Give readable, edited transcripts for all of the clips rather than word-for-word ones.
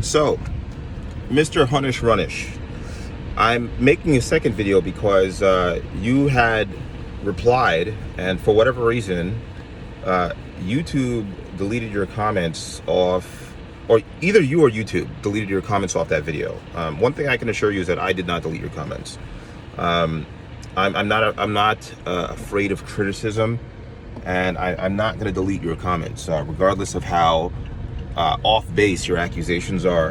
So, Mr. HunnishRunnish, I'm making a second video because you had replied, and for whatever reason, YouTube deleted your comments off, or either you or YouTube deleted your comments off that video. One thing I can assure you is that I did not delete your comments. I'm not afraid of criticism, and I'm not going to delete your comments, regardless of how off base your accusations are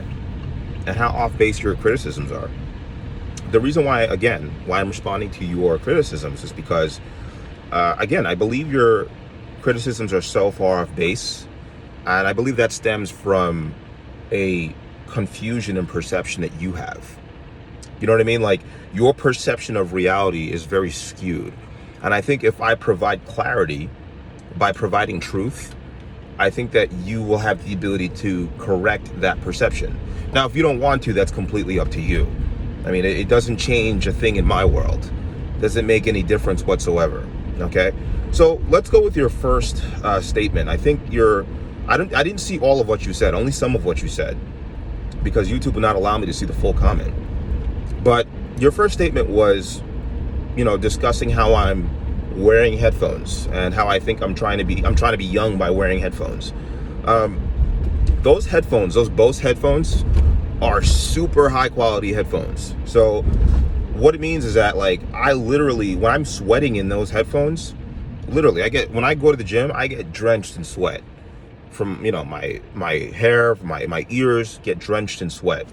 and how off base your criticisms are. The reason why I'm responding to your criticisms is because, again, I believe your criticisms are so far off base, and I believe that stems from a confusion and perception that you have. You know what I mean? Like, your perception of reality is very skewed. And I think if I provide clarity by providing truth, I think that you will have the ability to correct that perception. Now, if you don't want to, that's completely up to you. I mean, it doesn't change a thing in my world. It doesn't make any difference whatsoever. Okay? So let's go with your first statement. I think I didn't see all of what you said, only some of what you said, because YouTube will not allow me to see the full comment. But your first statement was, discussing how I'm wearing headphones and how I think I'm trying to be young by wearing headphones. Those headphones, those Bose headphones, are super high quality headphones. So what it means is that, like, I literally, when I'm sweating in those headphones, literally, when I go to the gym, I get drenched in sweat from, my hair, my ears get drenched in sweat.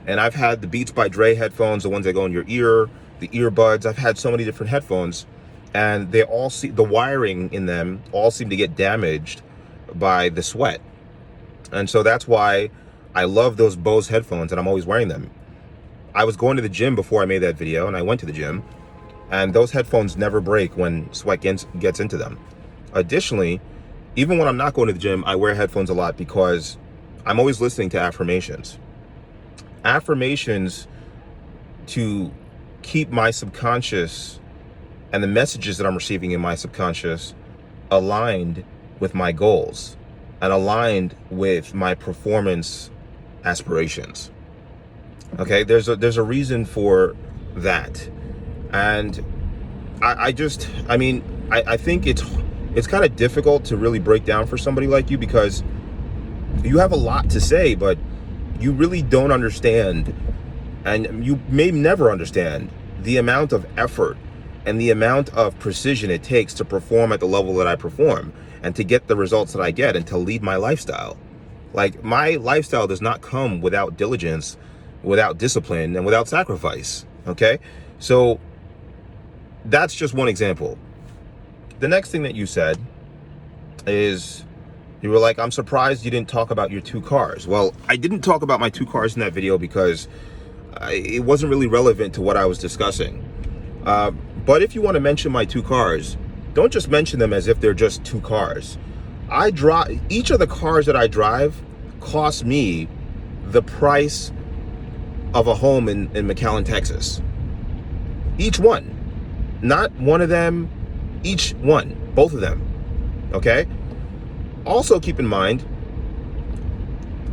And I've had the Beats by Dre headphones, the ones that go in your ear, the earbuds. I've had so many different headphones, and they all the wiring in them all seem to get damaged by the sweat. And so that's why I love those Bose headphones, and I'm always wearing them. I was going to the gym before I made that video, and I went to the gym, and those headphones never break when sweat gets into them. Additionally, even when I'm not going to the gym, I wear headphones a lot because I'm always listening to affirmations. Affirmations to keep my subconscious and the messages that I'm receiving in my subconscious aligned with my goals and aligned with my performance aspirations. Okay, there's a reason for that. And I think it's kind of difficult to really break down for somebody like you, because you have a lot to say, but you really don't understand, and you may never understand, the amount of effort and the amount of precision it takes to perform at the level that I perform and to get the results that I get and to lead my lifestyle. Like, my lifestyle does not come without diligence, without discipline, and without sacrifice. Okay? So that's just one example. The next thing that you said is, you were like, I'm surprised you didn't talk about your two cars. Well, I didn't talk about my two cars in that video because it wasn't really relevant to what I was discussing. But if you want to mention my two cars, don't just mention them as if they're just two cars. Each of the cars that I drive costs me the price of a home in McAllen, Texas. Each one. Not one of them, each one. Both of them. Okay? Also, keep in mind,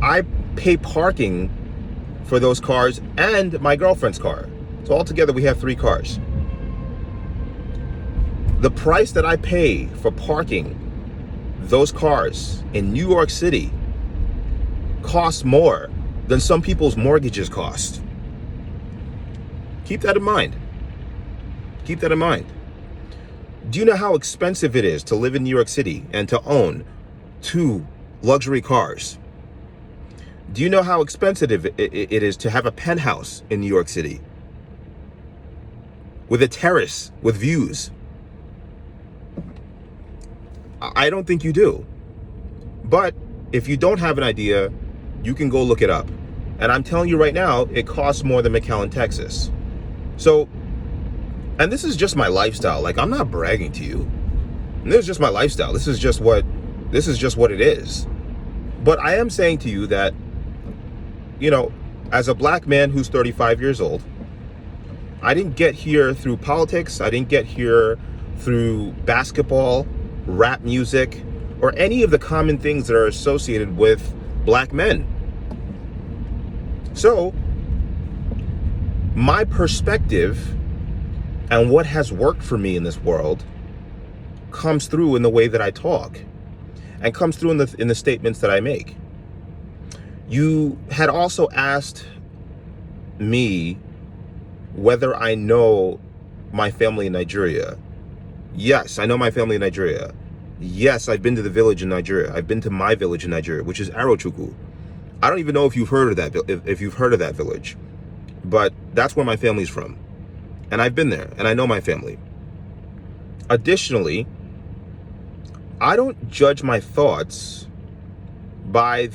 I pay parking for those cars and my girlfriend's car. So altogether, we have 3 cars. The price that I pay for parking those cars in New York City costs more than some people's mortgages cost. Keep that in mind. Keep that in mind. Do you know how expensive it is to live in New York City and to own 2 luxury cars? Do you know how expensive it is to have a penthouse in New York City with a terrace with views? I don't think you do. But if you don't have an idea, you can go look it up. And I'm telling you right now, it costs more than McAllen, Texas. So, and this is just my lifestyle. Like, I'm not bragging to you. This is just my lifestyle. This is just what it is. But I am saying to you that, as a black man who's 35 years old, I didn't get here through politics. I didn't get here through basketball, rap music, or any of the common things that are associated with black men. So my perspective and what has worked for me in this world comes through in the way that I talk, and comes through in the statements that I make. You had also asked me whether I know my family in Nigeria. Yes, I know my family in Nigeria. Yes, I've been to the village in Nigeria. I've been to my village in Nigeria, which is Arochukwu. I don't even know if you've heard of that, if you've heard of that village, but that's where my family's from. And I've been there, and I know my family. Additionally, I don't judge my thoughts by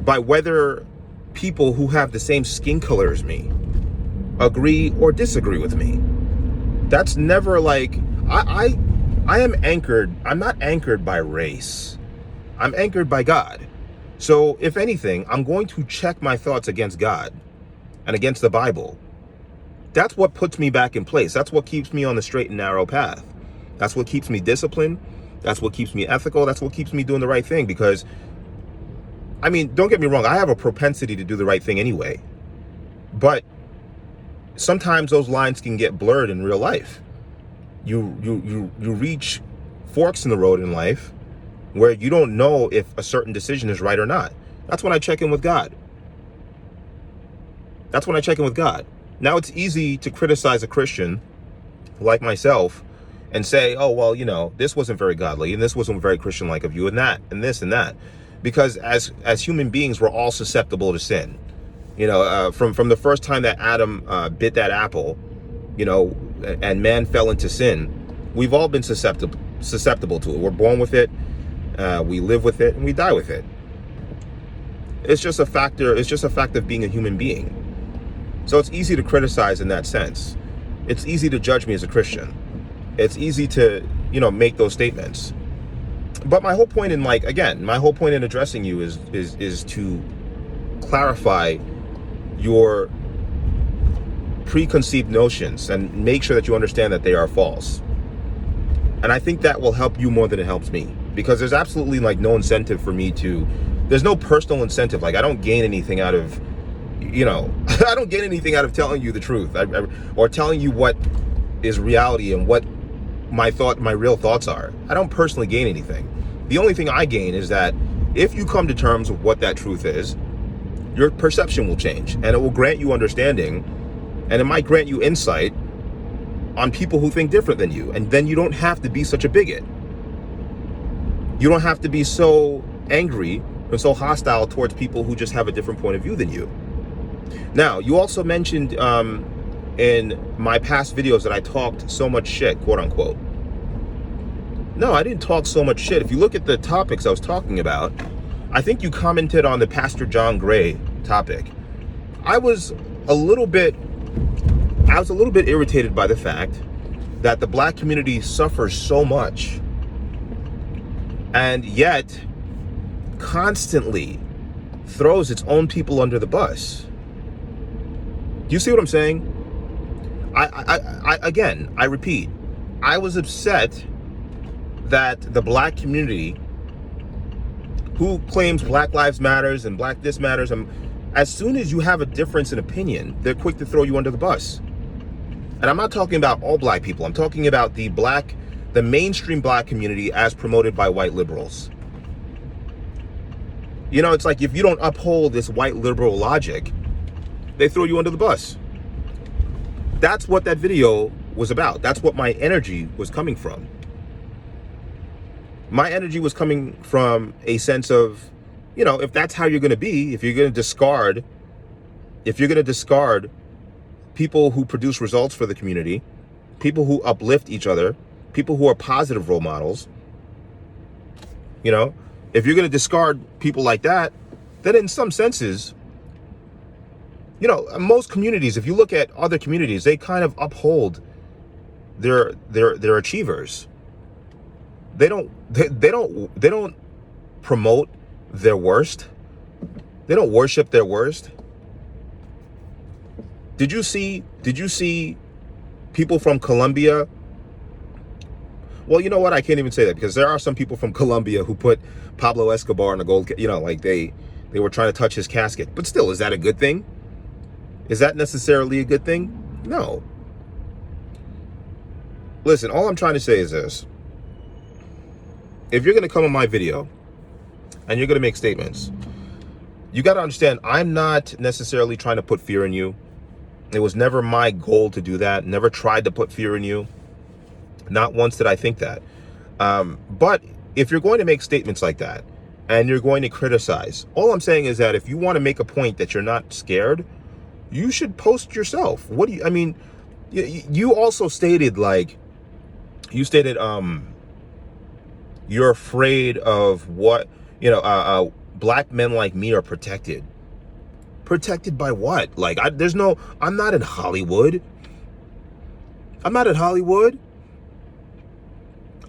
whether people who have the same skin color as me agree or disagree with me. That's never like, I am anchored. I'm not anchored by race. I'm anchored by God. So if anything, I'm going to check my thoughts against God and against the Bible. That's what puts me back in place. That's what keeps me on the straight and narrow path. That's what keeps me disciplined. That's what keeps me ethical. That's what keeps me doing the right thing. Because, I mean, don't get me wrong, I have a propensity to do the right thing anyway. But sometimes those lines can get blurred in real life. You reach forks in the road in life where you don't know if a certain decision is right or not. That's when I check in with God. That's when I check in with God. Now, it's easy to criticize a Christian like myself and say, oh, well, you know, this wasn't very godly and this wasn't very Christian-like of you, and that and this and that. Because as human beings, we're all susceptible to sin. You know, from the first time that Adam bit that apple, you know, and man fell into sin, we've all been susceptible to it. We're born with it, we live with it, and we die with it. It's just a factor. It's just a fact of being a human being. So it's easy to criticize in that sense. It's easy to judge me as a Christian. It's easy to, you know, make those statements. But my whole point in, like, again, my whole point in addressing you is to clarify your preconceived notions and make sure that you understand that they are false. And I think that will help you more than it helps me, because there's absolutely like no incentive for me to, there's no personal incentive. Like, I don't gain anything out of, you know, I don't get anything out of telling you the truth or telling you what is reality and what my real thoughts are. I don't personally gain anything. The only thing I gain is that if you come to terms with what that truth is, your perception will change, and it will grant you understanding, and it might grant you insight on people who think different than you. And then you don't have to be such a bigot. You don't have to be so angry and so hostile towards people who just have a different point of view than you. Now, you also mentioned in my past videos that I talked so much shit, quote unquote. No, I didn't talk so much shit. If you look at the topics I was talking about, I think you commented on the Pastor John Gray topic. I was a little bit irritated by the fact that the black community suffers so much and yet constantly throws its own people under the bus. Do you see what I'm saying? I repeat, I was upset that the black community, who claims Black Lives Matters and Black this matters, as soon as you have a difference in opinion, they're quick to throw you under the bus. And I'm not talking about all black people. I'm talking about the mainstream black community as promoted by white liberals. You know, it's like, if you don't uphold this white liberal logic, they throw you under the bus. That's what that video was about. That's what my energy was coming from. My energy was coming from a sense of, you know, if that's how you're going to be, if you're going to discard people who produce results for the community, people who uplift each other, people who are positive role models, you know, if you're going to discard people like that, then in some senses, you know, most communities, if you look at other communities, they kind of uphold their achievers. They don't promote their worst. They don't worship their worst. Did you see people from Colombia? Well, you know what? I can't even say that, because there are some people from Colombia who put Pablo Escobar in a gold, you know, like they They were trying to touch his casket. But still, is that a good thing? Is that necessarily a good thing? No. Listen, all I'm trying to say is this. If you're going to come on my video and you're going to make statements, you got to understand, I'm not necessarily trying to put fear in you. It was never my goal to do that. Never tried to put fear in you. Not once did I think that. But if you're going to make statements like that and you're going to criticize, all I'm saying is that if you want to make a point that you're not scared, you should post yourself. What do you, I mean, you also stated, like, you stated, you're afraid of what, black men like me are protected. Protected by what? Like, I'm not in Hollywood. I'm not in Hollywood.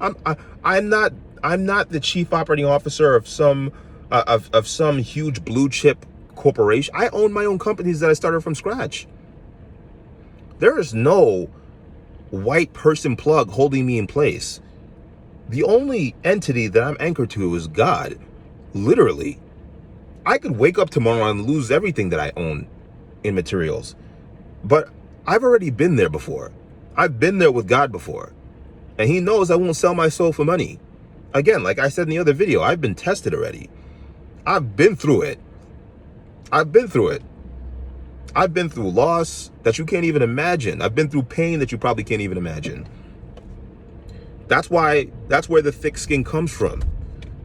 I'm not the chief operating officer of some huge blue chip corporation. I own my own companies that I started from scratch. There is no white person plug holding me in place. The only entity that I'm anchored to is God. Literally. I could wake up tomorrow and lose everything that I own in materials. But I've already been there before. I've been there with God before. And he knows I won't sell my soul for money. Again, like I said in the other video, I've been tested already. I've been through it. I've been through it. I've been through loss that you can't even imagine. I've been through pain that you probably can't even imagine. That's where the thick skin comes from.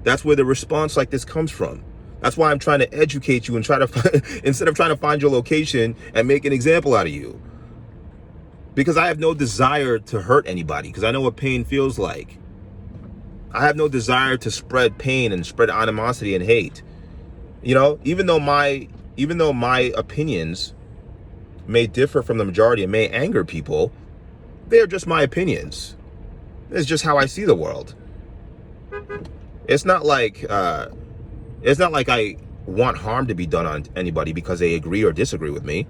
That's where the response like this comes from. That's why I'm trying to educate you and try to find, instead of trying to find your location and make an example out of you. Because I have no desire to hurt anybody, because I know what pain feels like. I have no desire to spread pain and spread animosity and hate. Even though my opinions may differ from the majority and may anger people, they're just my opinions. It's just how I see the world. It's not like I want harm to be done on anybody because they agree or disagree with me.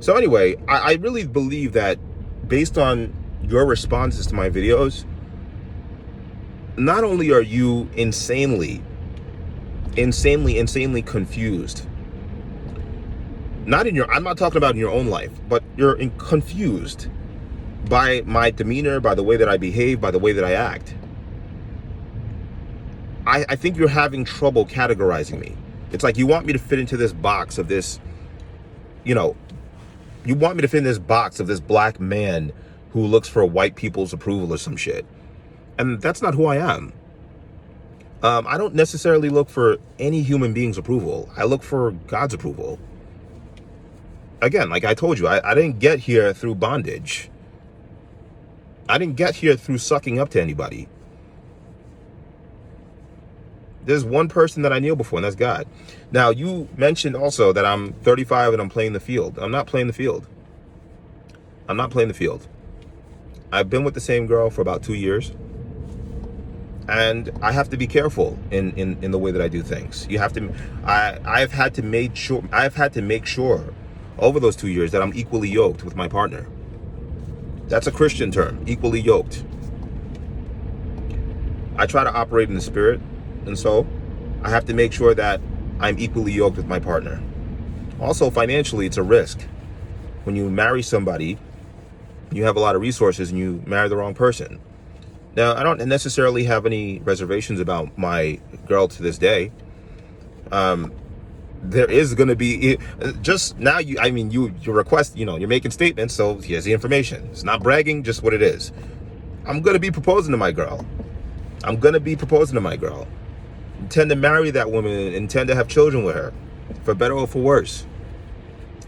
So anyway, I really believe that based on your responses to my videos, not only are you insanely confused, I'm not talking about in your own life, but you're confused by my demeanor, by the way that I behave, by the way that I act. I think you're having trouble categorizing me. It's like you want me to fit into this box of this, you want me to fit in this box of this black man who looks for white people's approval or some shit. And that's not who I am. I don't necessarily look for any human being's approval. I look for God's approval. Again, like I told you, I didn't get here through bondage. I didn't get here through sucking up to anybody. There's one person that I kneel before, and that's God. Now, you mentioned also that I'm 35 and I'm playing the field. I'm not playing the field. I'm not playing the field. I've been with the same girl for about 2 years. And I have to be careful in the way that I do things. I've had to make sure over those 2 years that I'm equally yoked with my partner. That's a Christian term, equally yoked. I try to operate in the spirit, and so I have to make sure that I'm equally yoked with my partner. Also, financially, it's a risk. When you marry somebody, you have a lot of resources and you marry the wrong person. Now, I don't necessarily have any reservations about my girl to this day. There is going to be, just now, you request, you're making statements, so here's the information. It's not bragging, just what it is. I'm going to be proposing to my girl. Intend to marry that woman, intend to have children with her, for better or for worse.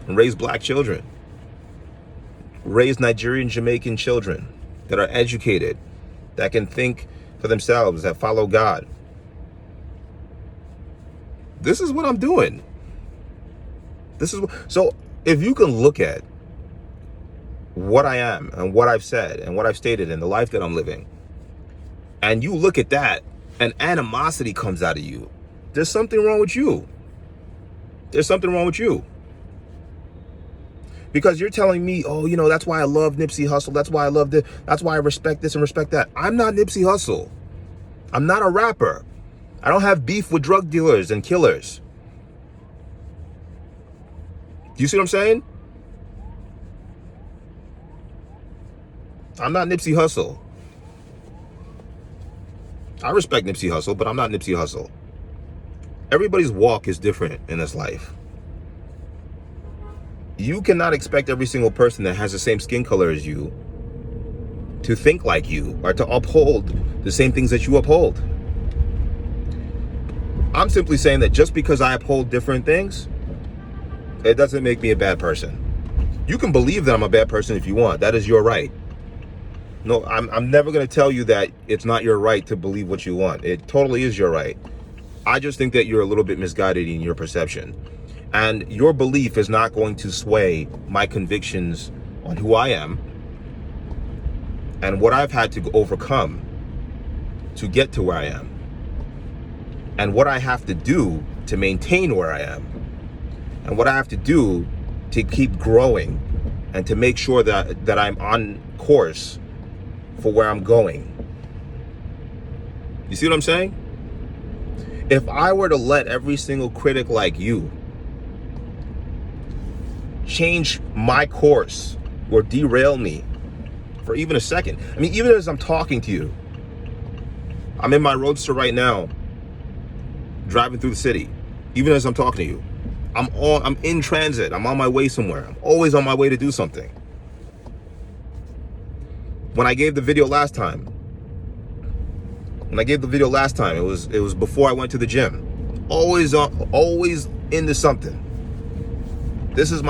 And raise black children. Raise Nigerian, Jamaican children that are educated, that can think for themselves, that follow God. This is what I'm doing. So if you can look at what I am and what I've said and what I've stated in the life that I'm living, and you look at that and animosity comes out of you, there's something wrong with you. There's something wrong with you. Because you're telling me, oh, that's why I love Nipsey Hussle. That's why I love this. That's why I respect this and respect that. I'm not Nipsey Hussle. I'm not a rapper. I don't have beef with drug dealers and killers. Do you see what I'm saying? I'm not Nipsey Hussle. I respect Nipsey Hussle, but I'm not Nipsey Hussle. Everybody's walk is different in this life. You cannot expect every single person that has the same skin color as you to think like you or to uphold the same things that you uphold. I'm simply saying that just because I uphold different things, it doesn't make me a bad person. You can believe that I'm a bad person if you want. That is your right. No, I'm never going to tell you that it's not your right to believe what you want. It totally is your right. I just think that you're a little bit misguided in your perception. And your belief is not going to sway my convictions on who I am and what I've had to overcome to get to where I am, and what I have to do to maintain where I am, and what I have to do to keep growing and to make sure that I'm on course for where I'm going. You see what I'm saying? If I were to let every single critic like you change my course or derail me for even a second, I mean, even as I'm talking to you, I'm in my roadster right now, driving through the city. Even as I'm talking to you, I'm in transit. I'm on my way somewhere. I'm always on my way to do something. When I gave the video last time, it was before I went to the gym. Always into something. This is my